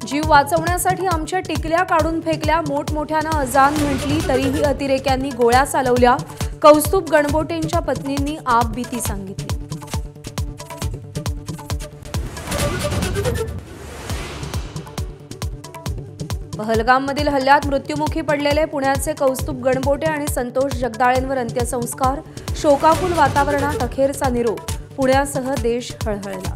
जीव वाचवण्यासाठी आमच्या टिकल्या काढून फेकल्या, मोठमोठ्यानं अजान म्हटली तरीही अतिरेक्यांनी गोळ्या चालवल्या। कौस्तुभ गणबोटेंच्या पत्नींनी आपबीती सांगितली। पहलगाममधील हल्ल्यात मृत्युमुखी पडलेले पुण्याचे कौस्तुभ गणबोटे आणि संतोष जगदाळेंवर अंत्यसंस्कार। शोकाकुल वातावरणात अखेरचा निरोप। पुण्यासह देश हळहळला।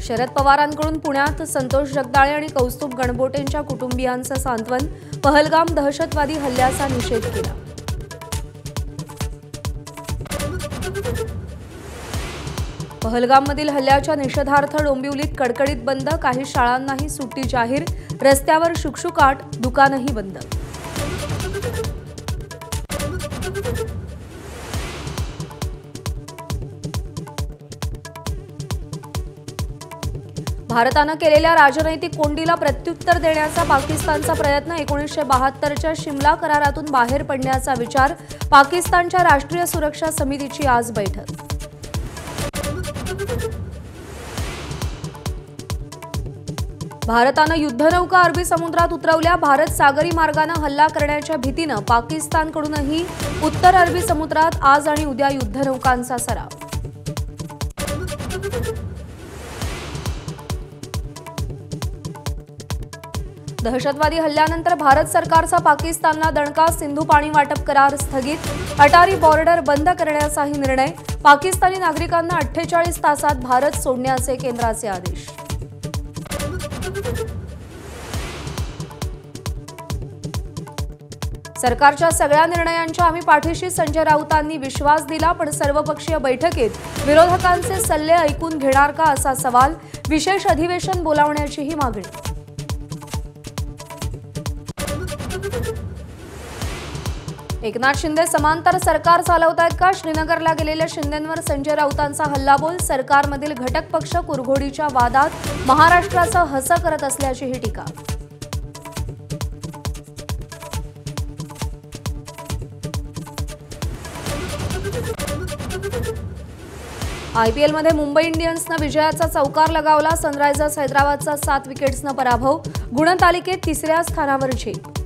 शरद पवारांकडून पुण्यात संतोष जगदाळे आणि कौस्तुभ गणबोटेंच्या कुटुंबियांचं सांत्वन। पहलगाम दहशतवादी हल्ल्याचा निषेध केला। पहलगाममधील हल्ल्याच्या निषेधार्थ डोंबिवलीत कडकडीत बंद। काही शाळांनाही सुट्टी जाहीर। रस्त्यावर शुकशुकाट, दुकानंही बंद। भारतानं केलेल्या राजनैतिक कोंडीला प्रत्युत्तर देण्याचा पाकिस्तानचा प्रयत्न। 1972च्या शिमला करारातून बाहेर पडण्याचा विचार। पाकिस्तानच्या राष्ट्रीय सुरक्षा समितीची आज बैठक। भारतानं युद्धनौका अरबी समुद्रात उतरवल्या। भारत सागरी मार्गानं हल्ला करण्याच्या भीतीनं पाकिस्तानकडूनही उत्तर अरबी समुद्रात आज आणि उद्या युद्धनौकांचा सराव। दहशतवादी हल्ल्यानंतर भारत सरकारचा पाकिस्तानला दणका। सिंधू पाणी वाटप करार स्थगित। अटारी बॉर्डर बंद करण्याचाही निर्णय। पाकिस्तानी नागरिकांना 48 तासात भारत सोडण्याचे केंद्राचे आदेश। सरकारच्या सगळ्या निर्णयांच्या आम्ही पाठीशी, संजय राऊतांनी विश्वास दिला। पण सर्वपक्षीय बैठकीत विरोधकांचे सल्ले ऐकून घेणार का, असा सवाल। विशेष अधिवेशन बोलावण्याचीही मागणी। एकनाथ शिंदे समांतर सरकार चालवतायत का? श्रीनगरला गेलेल्या शिंदेंवर संजय राऊतांचा हल्लाबोल। सरकारमधील घटक पक्ष कुरघोडीच्या वादात महाराष्ट्राचं हसं करत असल्याचीही टीका। आयपीएलमध्ये मुंबई इंडियन्सनं विजयाचा चौकार लगावला। सनरायझर्स हैदराबादचा 7 विकेट्सनं पराभव। गुणतालिकेत 3ऱ्या स्थानावर झेप।